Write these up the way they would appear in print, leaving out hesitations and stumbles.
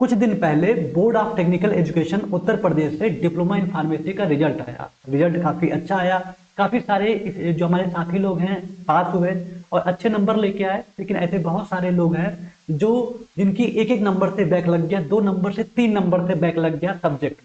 कुछ दिन पहले board of technical education Uttar Pradesh से डिप्लोमा इन फार्मेसी का रिजल्ट आया। रिजल्ट काफी अच्छा आया। काफी सारे जो हमारे साथी लोग हैं पास हुए और अच्छे नंबर लेके आए। लेकिन ऐसे बहुत सारे लोग हैं जो जिनकी एक एक नंबर से बैक लग गया, 2 नंबर से 3 नंबर से बैक लग गया सब्जेक्ट में।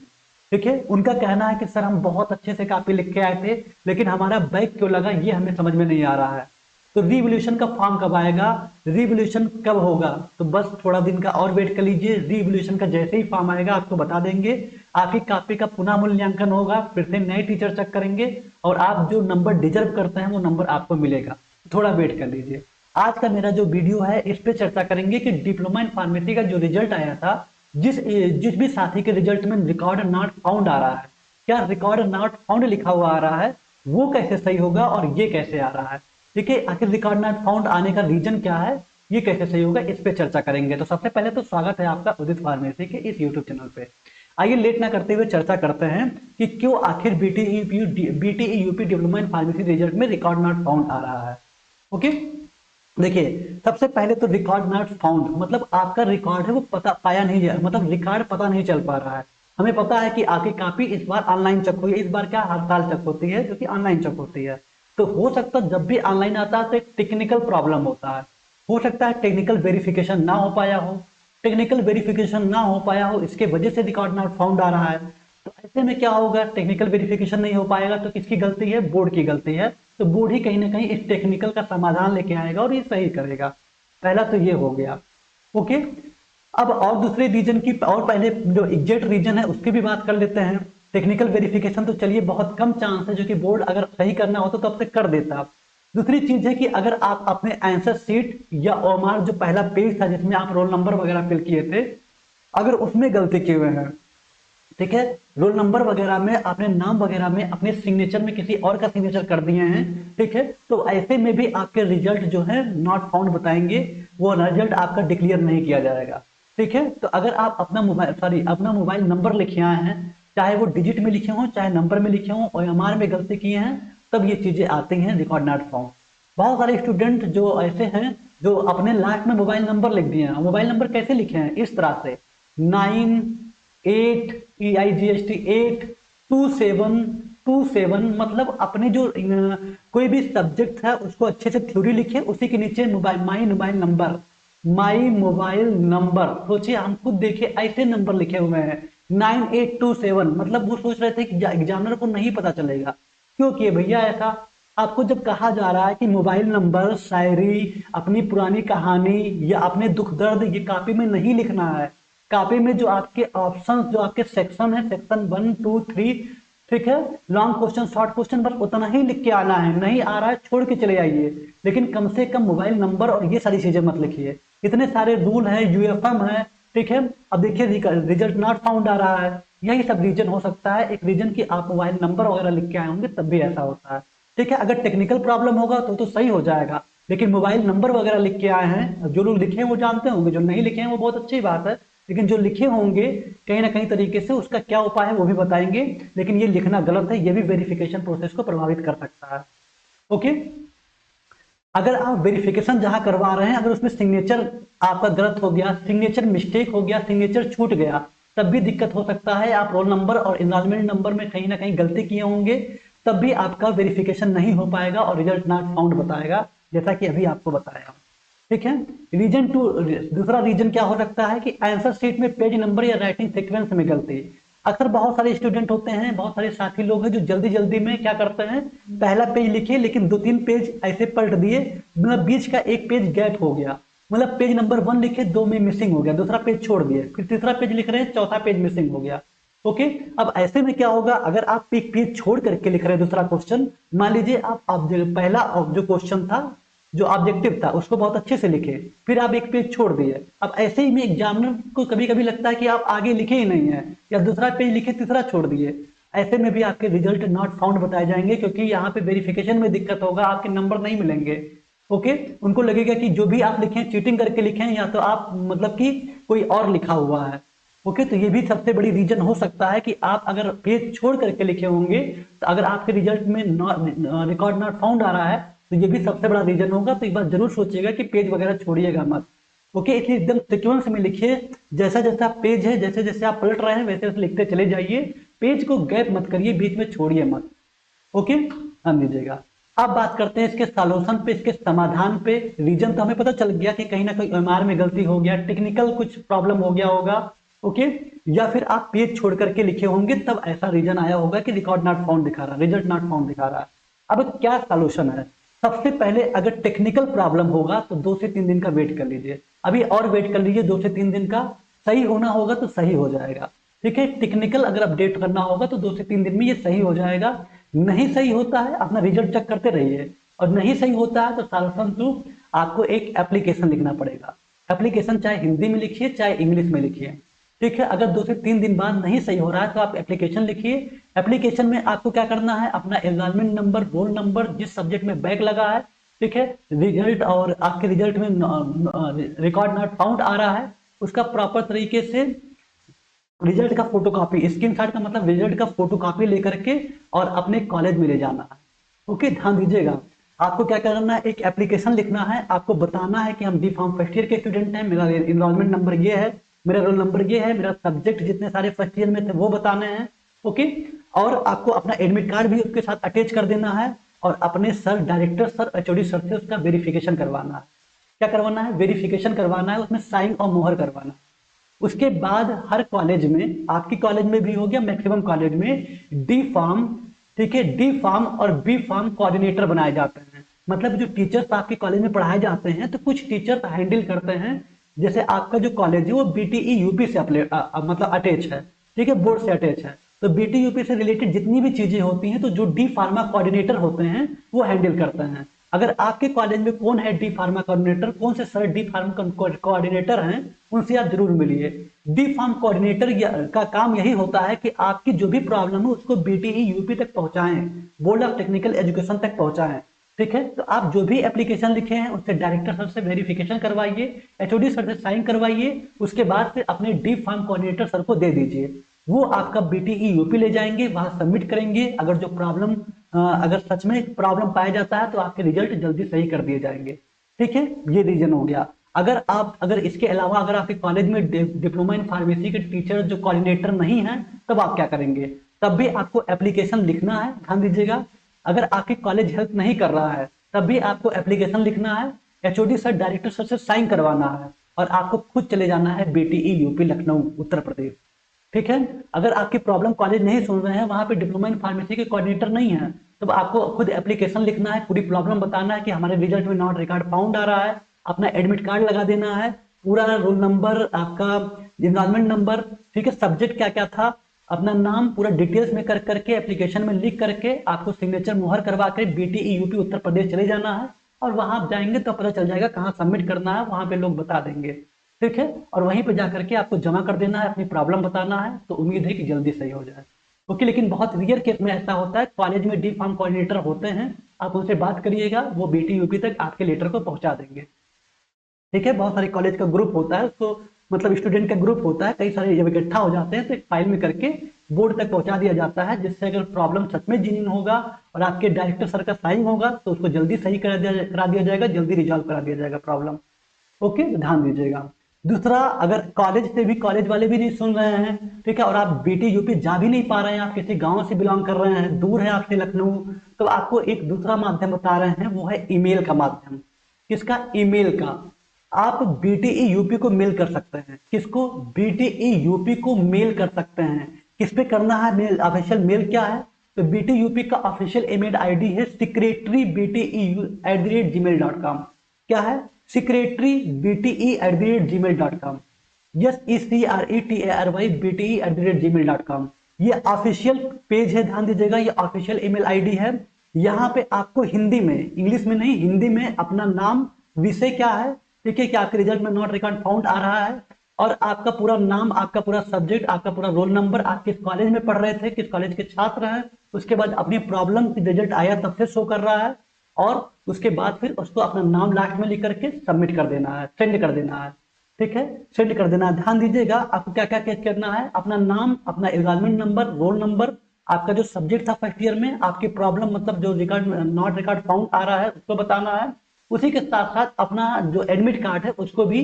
ठीक है, उनका कहना है कि सर हम बहुत अच्छे से कॉपी लिख के आए थे, लेकिन हमारा बैक क्यों लगा ये हमें समझ में नहीं आ रहा है। तो रिवोल्यूशन का फॉर्म कब आएगा, रिवोल्यूशन कब होगा, तो बस थोड़ा दिन का और वेट कर लीजिए। रिवोल्यूशन का जैसे ही फॉर्म आएगा आपको बता देंगे। आपकी कॉपी का पुनः मूल्यांकन होगा, फिर से नए टीचर चेक करेंगे और आप जो नंबर डिजर्व करते हैं वो नंबर आपको मिलेगा। थोड़ा वेट कर लीजिए। आज का मेरा जो वीडियो है इस पे चर्चा करेंगे कि डिप्लोमा इन फार्मेसी का जो रिजल्ट आया था, जिस जिस भी साथी के रिजल्ट में रिकॉर्ड नॉट फाउंड आ रहा है, क्या रिकॉर्ड नॉट फाउंड लिखा हुआ आ रहा है, वो कैसे सही होगा और ये कैसे आ रहा है। ठीक है, आखिर रिकॉर्ड नॉट फाउंड आने का रीजन क्या है, ये कैसे सही होगा, इस पे चर्चा करेंगे। तो सबसे पहले तो स्वागत है आपका उदित फार्मेसी के इस यूट्यूब चैनल पे। आइए लेट ना करते हुए चर्चा करते हैं कि क्यों आखिर BTE UP diploma in pharmacy result में रिकॉर्ड नॉट फाउंड आ रहा है। ओके, देखिए सबसे पहले तो रिकॉर्ड नॉट फाउंड मतलब आपका रिकॉर्ड है वो पता पाया नहीं है, मतलब रिकॉर्ड पता नहीं चल पा रहा है। हमें पता है कि आपकी कॉपी इस बार ऑनलाइन चेक हुई है, इस बार क्या हर साल चेक होती है जो कि ऑनलाइन चेक होती है। तो हो सकता है जब भी ऑनलाइन आता है तो एक टेक्निकल प्रॉब्लम होता है। हो सकता है टेक्निकल वेरिफिकेशन ना हो पाया हो, टेक्निकल वेरिफिकेशन ना हो पाया हो इसके वजह से रिकॉर्ड नॉट फाउंड आ रहा है। तो ऐसे में क्या होगा, टेक्निकल वेरिफिकेशन नहीं हो पाएगा तो किसकी गलती है, बोर्ड की गलती है। तो बोर्ड ही कहीं ना कहीं इस टेक्निकल का समाधान लेके आएगा और ये सही करेगा। पहला तो ये हो गया। ओके, अब और दूसरे रीजन की और पहले जो एग्जैक्ट रीजन है उसकी भी बात कर लेते हैं। टेक्निकल वेरिफिकेशन तो चलिए बहुत कम चांस है, जो कि बोर्ड अगर सही करना होता तो अब तक कर देता। दूसरी चीज है कि अगर आप अपने आंसर शीट या ओमार जो पहला पेज था जिसमें आप रोल नंबर वगैरह फिल किए थे, अगर उसमें गलती किए हुए हैं, ठीक है, रोल नंबर वगैरह में अपने नाम वगैरह में अपने सिग्नेचर में किसी और का सिग्नेचर कर दिए हैं, ठीक है, तो ऐसे में भी आपके रिजल्ट जो है नॉट फाउंड बताएंगे, वो रिजल्ट आपका डिक्लेयर नहीं किया जाएगा। ठीक है, तो अगर आप अपना मोबाइल नंबर लिखे आए हैं, चाहे वो डिजिट में लिखे हों चाहे नंबर में लिखे हों और एमआर में गलती किए हैं, तब ये चीजें आती हैं रिकॉर्ड नॉट फाउंड। बहुत सारे स्टूडेंट जो ऐसे हैं जो अपने लास्ट में मोबाइल नंबर लिख दिए हैं। मोबाइल नंबर कैसे लिखे हैं, इस तरह से 98 मतलब अपने जो कोई भी सब्जेक्ट है उसको अच्छे से थ्योरी लिखे, उसी के नीचे माई मोबाइल नंबर सोचिए, हम खुद देखिए ऐसे नंबर लिखे हुए हैं 9827, मतलब वो सोच रहे थे कि एग्जामिनर को नहीं पता चलेगा। क्यों किए भैया ऐसा, आपको जब कहा जा रहा है कि मोबाइल नंबर, शायरी, अपनी पुरानी कहानी या अपने दुख दर्द ये कॉपी में नहीं लिखना है। कॉपी में जो आपके ऑप्शन, जो आपके सेक्शन है, सेक्शन 1 2 3, ठीक है, लॉन्ग क्वेश्चन शॉर्ट क्वेश्चन बस उतना ही लिख के आना है। नहीं आ रहा है छोड़ के चले आइए, लेकिन कम से कम मोबाइल नंबर और ये सारी चीजें मत लिखिए। इतने सारे रूल है, यूएफएम है, ठीक है। अब देखिए रिजल्ट नॉट फाउंड आ रहा है, यही सब रीजन हो सकता है। एक रीजन की आप मोबाइल नंबर वगैरह लिख के आए होंगे तब भी ऐसा होता है। ठीक है, अगर टेक्निकल प्रॉब्लम होगा तो सही हो जाएगा, लेकिन मोबाइल नंबर वगैरह लिख के आए हैं, जो लोग लिखे हैं वो जानते होंगे, जो नहीं लिखे हैं वो बहुत अच्छी बात है, लेकिन जो लिखे होंगे कहीं ना कहीं तरीके से उसका क्या उपाय है वो भी बताएंगे। लेकिन ये लिखना गलत है, ये भी वेरिफिकेशन प्रोसेस को प्रभावित कर सकता है। ओके, अगर आप वेरिफिकेशन जहां करवा रहे हैं, अगर उसमें सिग्नेचर आपका गलत हो गया, सिग्नेचर मिस्टेक हो गया, सिग्नेचर छूट गया, तब भी दिक्कत हो सकता है। आप रोल नंबर और इनरोलमेंट नंबर में कहीं ना कहीं गलती किए होंगे, तब भी आपका वेरिफिकेशन नहीं हो पाएगा और रिजल्ट नॉट फाउंड बताएगा, जैसा कि अभी आपको बताया। ठीक है, रीजन टू, दूसरा रीजन क्या हो सकता है कि आंसर शीट में पेज नंबर या राइटिंग सीक्वेंस में गलती। अक्सर बहुत सारे स्टूडेंट होते हैं, बहुत सारे साथी लोग हैं जो जल्दी जल्दी में क्या करते हैं, पहला पेज लिखे लेकिन 2 3 पेज ऐसे पलट दिए, मतलब बीच का एक पेज गैप हो गया, मतलब पेज नंबर 1 लिखे 2 में मिसिंग हो गया, दूसरा पेज छोड़ दिए, फिर तीसरा पेज लिख रहे हैं चौथा पेज मिसिंग हो गया। ओके, अब ऐसे में क्या होगा, अगर आप एक पेज छोड़ करके लिख रहे हैं दूसरा क्वेश्चन, मान लीजिए आप पहला जो क्वेश्चन था, जो ऑब्जेक्टिव था, उसको बहुत अच्छे से लिखे, फिर आप एक पेज छोड़ दिए। अब ऐसे ही में एग्जामिनर को कभी कभी लगता है कि आप आगे लिखे ही नहीं है, या दूसरा पेज लिखे तीसरा छोड़ दिए। ऐसे में भी आपके रिजल्ट नॉट फाउंड बताए जाएंगे, क्योंकि यहाँ पे वेरिफिकेशन में दिक्कत होगा, आपके नंबर नहीं मिलेंगे। ओके, उनको लगेगा कि जो भी आप लिखे चीटिंग करके लिखे हैं, या तो आप मतलब कि कोई और लिखा हुआ है। ओके, तो ये भी सबसे बड़ी रीजन हो सकता है कि आप अगर पेज छोड़ करके लिखे होंगे, तो अगर आपके रिजल्ट में रिकॉर्ड नॉट फाउंड आ रहा है, तो ये भी सबसे बड़ा रीजन होगा। तो एक बार जरूर सोचिएगा कि पेज वगैरह छोड़िएगा मत। ओके, इसलिए एकदम सीक्वेंस में लिखिए, जैसा जैसा पेज है, जैसे जैसे आप पलट रहे हैं वैसे वैसे लिखते चले जाइए, पेज को गैप मत करिए, बीच में छोड़िए मत। ओके, ध्यान दीजिएगा। अब बात करते हैं इसके सॉल्यूशन पे, इसके समाधान पे। रीजन तो हमें पता चल गया कि कहीं ना कहीं एमआर में गलती हो गया, टेक्निकल कुछ प्रॉब्लम हो गया होगा। ओके, या फिर आप पेज छोड़ करके लिखे होंगे तब ऐसा रीजन आया होगा कि रिकॉर्ड नॉट फाउंड दिखा रहा है, रिजल्ट नॉट फाउंड दिखा रहा है। अब क्या सॉल्यूशन है? सबसे पहले अगर टेक्निकल प्रॉब्लम होगा तो 2 से 3 दिन का वेट कर लीजिए, अभी और वेट कर लीजिए 2 से 3 दिन का। सही होना होगा तो सही हो जाएगा, ठीक है। टेक्निकल अगर अपडेट करना होगा तो 2 से 3 दिन में ये सही हो जाएगा। नहीं सही होता है अपना रिजल्ट चेक करते रहिए, और नहीं सही होता है तो सॉल्यूशन टू आपको एक एप्लीकेशन लिखना पड़ेगा। एप्लीकेशन चाहे हिंदी में लिखिए चाहे इंग्लिश में लिखिए, ठीक है। अगर 2 से 3 दिन बाद नहीं सही हो रहा है तो आप एप्लीकेशन लिखिए। एप्लीकेशन में आपको क्या करना है, अपना एनरोलमेंट नंबर, रोल नंबर, जिस सब्जेक्ट में बैक लगा है, ठीक है, रिजल्ट, और आपके रिजल्ट में रिकॉर्ड नॉट फाउंड आ रहा है, उसका प्रॉपर तरीके से रिजल्ट का फोटोकॉपी, स्क्रीनशॉट का मतलब रिजल्ट का फोटोकॉपी लेकर के और अपने कॉलेज में ले जाना है। ओके, ध्यान दीजिएगा। आपको क्या करना है, एक एप्लीकेशन लिखना है, आपको बताना है कि हम डी फार्म फर्स्ट ईयर के स्टूडेंट हैं, मेरा एनरोलमेंट नंबर ये है, मेरा रोल नंबर ये है, मेरा सब्जेक्ट जितने सारे फर्स्ट ईयर में थे वो बताने हैं। ओके, और आपको अपना एडमिट कार्ड भी उसके साथ अटैच कर देना है, और अपने sir, director sir, HOD sir से उसका वेरिफिकेशन करवाना है। क्या करवाना है? वेरिफिकेशन करवाना है, उसमें साइन और मोहर करवाना है। उसके बाद हर कॉलेज में, आपकी कॉलेज में भी हो गया, मैक्सिमम कॉलेज में डी फार्म, ठीक है, डी फार्म और बी फार्म कोऑर्डिनेटर बनाए जाते हैं। मतलब जो टीचर्स आपके कॉलेज में पढ़ाए जाते हैं, तो कुछ टीचर्स हैंडल करते हैं, जैसे आपका जो कॉलेज है वो बीटीई यूपी से मतलब अटैच है, ठीक है, बोर्ड से अटैच है, तो बीटी यूपी से रिलेटेड जितनी भी चीजें होती हैं तो जो डी फार्मा कोऑर्डिनेटर होते हैं वो हैंडल करते हैं। अगर आपके कॉलेज में कौन है डी फार्मा कोऑर्डिनेटर, कौन से सर डी फार्मा कोऑर्डिनेटर हैं, उनसे आप जरूर मिलिए। डी फार्म कोऑर्डिनेटर का काम यही होता है कि आपकी जो भी प्रॉब्लम है उसको बीटीई यूपी तक पहुंचाएं, बोर्ड ऑफ टेक्निकल एजुकेशन तक पहुंचाएं, ठीक है। तो आप जो भी एप्लीकेशन लिखे हैं उससे डायरेक्टर सर से वेरिफिकेशन करवाइए, एचओडी सर से साइन करवाइए, उसके बाद से अपने डी फार्म कोऑर्डिनेटर सर को दे दीजिए। वो आपका बीटीई यूपी ले जाएंगे, वहां सबमिट करेंगे। अगर जो प्रॉब्लम, अगर सच में प्रॉब्लम पाया जाता है तो आपके रिजल्ट जल्दी सही कर दिए जाएंगे, ठीक है। ये रीजन हो गया। अगर इसके अलावा अगर आपके कॉलेज में डिप्लोमा इन फार्मेसी के टीचर जो कोऑर्डिनेटर नहीं है, तब आप क्या करेंगे? तब भी आपको एप्लीकेशन लिखना है, ध्यान दीजिएगा। अगर आपकी कॉलेज हेल्प नहीं कर रहा है तब भी आपको एप्लीकेशन लिखना है, एचओडी सर, डायरेक्टर सर से साइन करवाना है, और आपको खुद चले जाना है बीटीई यूपी लखनऊ उत्तर प्रदेश, ठीक है। अगर आपकी प्रॉब्लम कॉलेज नहीं सुन रहे हैं, वहां पे डिप्लोमा इन फार्मेसी के कोऑर्डिनेटर नहीं है, तब आपको खुद एप्लीकेशन लिखना है, पूरी प्रॉब्लम बताना है कि हमारे रिजल्ट में नॉट रिकॉर्ड फाउंड आ रहा है, अपना एडमिट कार्ड लगा देना है, पूरा रोल नंबर, आपका एनरोलमेंट नंबर, ठीक है, सब्जेक्ट क्या क्या था, अपना नाम पूरा डिटेल्स में कर करके एप्लीकेशन में लिख करके आपको सिग्नेचर मुहर करवा कर बीटीई यूपी उत्तर प्रदेश चले जाना है। और वहां आप जाएंगे तो पता चल जाएगा कहाँ सबमिट करना है, वहां पे लोग बता देंगे, ठीक है। और वहीं पे जाकर के आपको जमा कर देना है, अपनी प्रॉब्लम बताना है, तो उम्मीद है कि जल्दी सही हो जाए। ओके, लेकिन बहुत रियर केस में ऐसा होता है, कॉलेज में डी फार्म कोऑर्डिनेटर होते हैं, आप उनसे बात करिएगा, वो बीटी यूपी तक आपके लेटर को पहुंचा देंगे, ठीक है। बहुत सारे कॉलेज का ग्रुप होता है, उसको मतलब स्टूडेंट का ग्रुप होता है, कई सारे जब इकट्ठा हो जाते हैं तो एक फाइल में करके बोर्ड तक पहुंचा दिया जाता है, जिससे अगर प्रॉब्लम सच में जेन्युइन होगा और आपके डायरेक्टर सर का साइन होगा तो उसको जल्दी सही करा दिया जाएगा, जल्दी रिजॉल्व करा दिया जाएगा प्रॉब्लम। ओके, ध्यान दीजिएगा। दूसरा, अगर कॉलेज से भी, कॉलेज वाले भी नहीं सुन रहे हैं, ठीक है, और आप बीटी यूपी जा भी नहीं पा रहे हैं, आप किसी गांव से बिलोंग कर रहे हैं, दूर है आपसे लखनऊ, तो आपको एक दूसरा माध्यम बता रहे हैं, वो है ईमेल का माध्यम। किसका? ईमेल का। आप बीटीई यूपी को मेल कर सकते हैं। किसको? बीटीई यूपी को मेल कर सकते हैं। किस पे करना है मेल? ऑफिशियल मेल क्या है? तो बीटी यूपी का ऑफिशियल ईमेल आईडी है secretaryBTE@gmail.com। क्या है? secretaryBTE@gmail.com। Yes, secretaryBTE@gmail.com। ये ऑफिशियल पेज है, ध्यान दीजिएगा, ये ऑफिशियल ईमेल आईडी है। यहाँ पे आपको हिंदी में, इंग्लिश में नहीं, हिंदी में अपना नाम, विषय क्या है, ठीक है, कि आपके रिजल्ट में नॉट रिकॉर्ड फाउंड आ रहा है, और आपका पूरा नाम, आपका पूरा सब्जेक्ट, आपका पूरा रोल नंबर, आप किस कॉलेज में पढ़ रहे थे, किस कॉलेज के छात्र हैं, उसके बाद अपनी प्रॉब्लम की रिजल्ट आया तब से शो कर रहा है, और उसके बाद फिर उसको अपना नाम लास्ट में लिख करके सबमिट कर देना है, सेंड कर देना है, ठीक है, सेंड कर देना है। ध्यान दीजिएगा, आपको क्या क्या करना है, अपना नाम, अपना एनरोलमेंट नंबर, रोल नंबर, आपका जो सब्जेक्ट था फर्स्ट ईयर में, आपकी प्रॉब्लम मतलब जो रिकॉर्ड नॉट रिकॉर्ड फाउंड आ रहा है उसको बताना है। उसी के साथ साथ अपना जो एडमिट कार्ड है उसको भी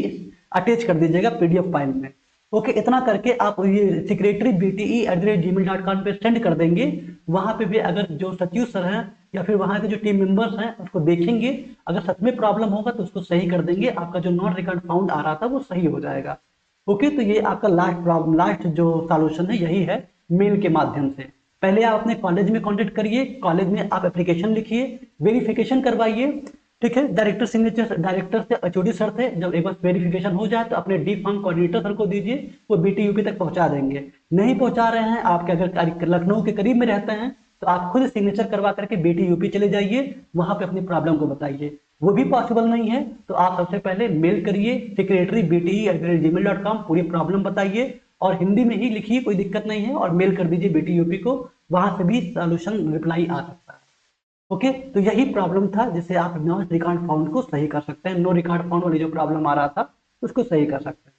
अटैच कर दीजिएगा PDF फाइल में। ओके, इतना करके आप ये secretary@bte@gmail.com पे सेंड कर देंगे। वहां पे भी अगर जो सचिव सर हैं या फिर वहां के जो टीम मेंबर्स हैं उसको देखेंगे, अगर सच में प्रॉब्लम होगा तो उसको सही कर देंगे, आपका जो नॉट रिकॉर्ड फाउंड आ रहा था वो सही हो जाएगा। ओके, तो ये आपका लास्ट प्रॉब्लम, लास्ट जो सॉल्यूशन है यही है, मेल के माध्यम से। पहले आप अपने कॉलेज में कांटेक्ट करिए, कॉलेज में आप एप्लीकेशन लिखिए, वेरिफिकेशन करवाइए, ठीक है। डायरेक्टर सिग्नेचर, डायरेक्टर से HOD सर थे, जब एक बार वेरिफिकेशन हो जाए तो अपने डी फार्म कोऑर्डिनेटर सर को दीजिए, वो BTUP तक पहुंचा देंगे। नहीं पहुंचा रहे हैं, आपके अगर लखनऊ के करीब में रहते हैं तो आप खुद सिग्नेचर करवा करके BTUP चले जाइए, वहां पे अपनी प्रॉब्लम को बताइए। वो भी पॉसिबल नहीं है तो आप सबसे पहले मेल करिए secretary@bte@gmail.com, पूरी प्रॉब्लम बताइए और हिंदी में ही लिखिए, कोई दिक्कत नहीं है, और मेल कर दीजिए BTUP को, वहां से भी सॉल्यूशन रिप्लाई आ सकता है। ओके, तो यही प्रॉब्लम था जिसे आप नॉट रिकॉर्ड फाउंड को सही कर सकते हैं, नो रिकॉर्ड फाउंड वाली जो प्रॉब्लम आ रहा था उसको सही कर सकते हैं।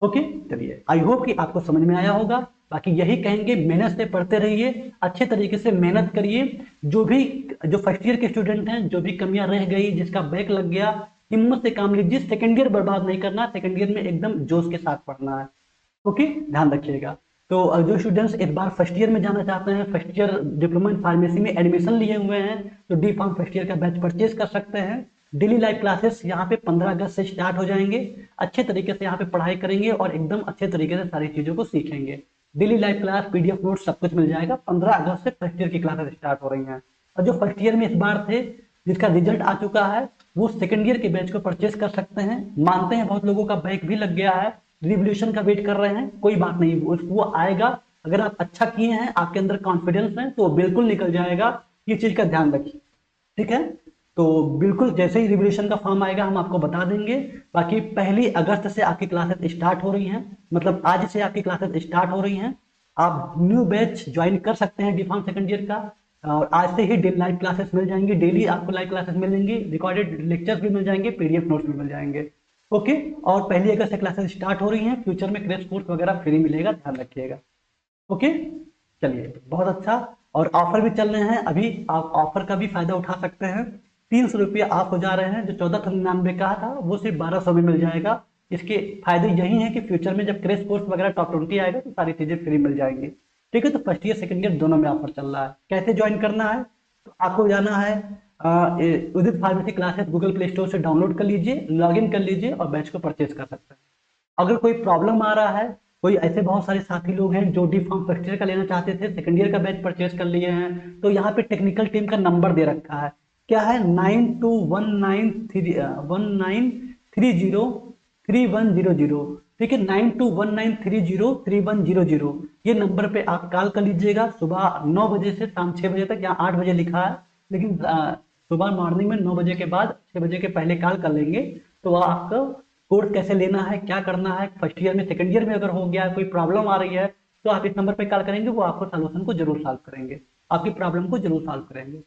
ओके, चलिए, आई होप कि आपको समझ में आया होगा। बाकी यही कहेंगे, मेहनत से पढ़ते रहिए, अच्छे तरीके से मेहनत करिए। जो फर्स्ट ईयर के स्टूडेंट हैं, जो भी कमियां रह गई, जिसका बैक लग गया, हिम्मत से काम लीजिए, सेकेंड ईयर बर्बाद नहीं करना, सेकेंड ईयर में एकदम जोश के साथ पढ़ना है। ओके, ध्यान रखिएगा। तो जो स्टूडेंट्स एक बार फर्स्ट ईयर में जाना चाहते हैं, first year diploma in pharmacy में एडमिशन लिए हुए हैं, तो डी फार्म फर्स्ट ईयर का बैच परचेज कर सकते हैं। डेली लाइव क्लासेस यहाँ पे 15 अगस्त से स्टार्ट हो जाएंगे। अच्छे तरीके से यहाँ पे पढ़ाई करेंगे और एकदम अच्छे तरीके से सारी चीजों को सीखेंगे। Daily live class, PDF note सब कुछ मिल जाएगा। 15 अगस्त से फर्स्ट ईयर की क्लासेस स्टार्ट हो रही हैं। और जो फर्स्ट ईयर में इस बार थे, जिसका रिजल्ट आ चुका है, वो सेकंड ईयर के बैच को परचेज कर सकते हैं। मानते हैं बहुत लोगों का बैक भी लग गया है, रिवोल्यूशन का वेट कर रहे हैं, कोई बात नहीं, वो आएगा। अगर आप अच्छा किए हैं, आपके अंदर कॉन्फिडेंस है, तो बिल्कुल निकल जाएगा। ये चीज का ध्यान रखिए, ठीक है। तो बिल्कुल जैसे ही रिवोल्यूशन का फॉर्म आएगा हम आपको बता देंगे। बाकी 1 अगस्त से आपकी क्लासेस स्टार्ट हो रही हैं, मतलब आज से आपकी क्लासेस स्टार्ट हो रही हैं। आप न्यू बैच ज्वाइन कर सकते हैं डी फार्म सेकंड ईयर का, और आज से ही लाइव क्लासेस मिल जाएंगी, डेली आपको लाइव क्लासेस मिलेंगी, रिकॉर्डेड लेक्चर्स भी मिल जाएंगे, PDF नोट्स भी मिल जाएंगे। ओके, और 1 अगस्त से क्लासेस स्टार्ट हो रही हैं। फ्यूचर में क्रैश कोर्स वगैरह फ्री मिलेगा, ध्यान रखिएगा। ओके, चलिए, बहुत अच्छा। और ऑफर भी चल रहे हैं अभी, आप ऑफर का भी फायदा उठा सकते हैं। 300 रुपये ऑफ हो जा रहे हैं, जो 1499 का था वो सिर्फ 1200 में मिल जाएगा। इसके फायदे यही है कि फ्यूचर में जब क्रैश कोर्स वगैरह टॉप 20 आएगा तो सारी चीजें फ्री मिल जाएंगी, ठीक है। तो फर्स्ट ईयर सेकंड ईयर दोनों में ऑफर चल रहा है। कैसे ज्वाइन करना है, तो आपको जाना है Udit pharmacy classes, Google Play Store से डाउनलोड कर लीजिए, लॉगिन कर लीजिए और बैच को परचेज कर सकते हैं। अगर कोई प्रॉब्लम आ रहा है, कोई ऐसे बहुत सारे साथी लोग हैं जो डी फार्म फर्स्ट ईयर का लेना चाहते थे, सेकंड ईयर का बैच परचेज कर लिए हैं, तो यहाँ पे टेक्निकल टीम का नंबर दे रखा है, क्या है, 9219303100, ठीक है, 9219303100। ये नंबर पे आप कॉल कर लीजिएगा। सुबह 9 बजे से शाम 6 बजे तक, यहाँ 8 बजे लिखा है, लेकिन सुबह मॉर्निंग में 9 बजे के बाद 6 बजे के पहले कॉल कर लेंगे तो वह आपको कोर्स कैसे लेना है, क्या करना है, फर्स्ट ईयर में सेकंड ईयर में अगर हो गया, कोई प्रॉब्लम आ रही है, तो आप इस नंबर पे कॉल करेंगे, वो आपको सॉल्यूशन को जरूर सॉल्व करेंगे, आपकी प्रॉब्लम को जरूर सॉल्व करेंगे,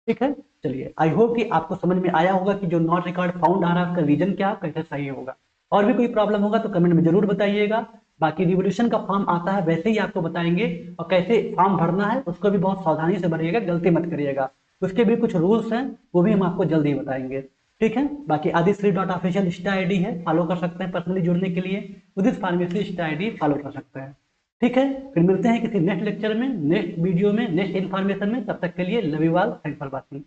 ठीक है। चलिए, आई होप कि आपको समझ में आया होगा कि जो नॉट रिकॉर्ड फाउंड आ रहा है उसका रीजन क्या, कैसे सही होगा। और भी कोई प्रॉब्लम होगा तो कमेंट में जरूर बताइएगा। बाकी रिवोल्यूशन का फॉर्म आता है वैसे ही आपको बताएंगे, और कैसे फॉर्म भरना है उसको भी बहुत सावधानी से भरिएगा, गलती मत करिएगा। उसके भी कुछ रूल्स हैं, वो भी हम आपको जल्दी ही बताएंगे, ठीक है। बाकी आदिश्री.ऑफिशियल इंस्टा आईडी है, फॉलो कर सकते हैं पर्सनली जुड़ने के लिए। उदित फार्मेसी इंस्टा आईडी फॉलो कर सकते हैं, ठीक है। फिर मिलते हैं किसी नेक्स्ट लेक्चर में, नेक्स्ट वीडियो में, नेक्स्ट इन्फॉर्मेशन में। तब तक के लिए love you all, thanks for watching.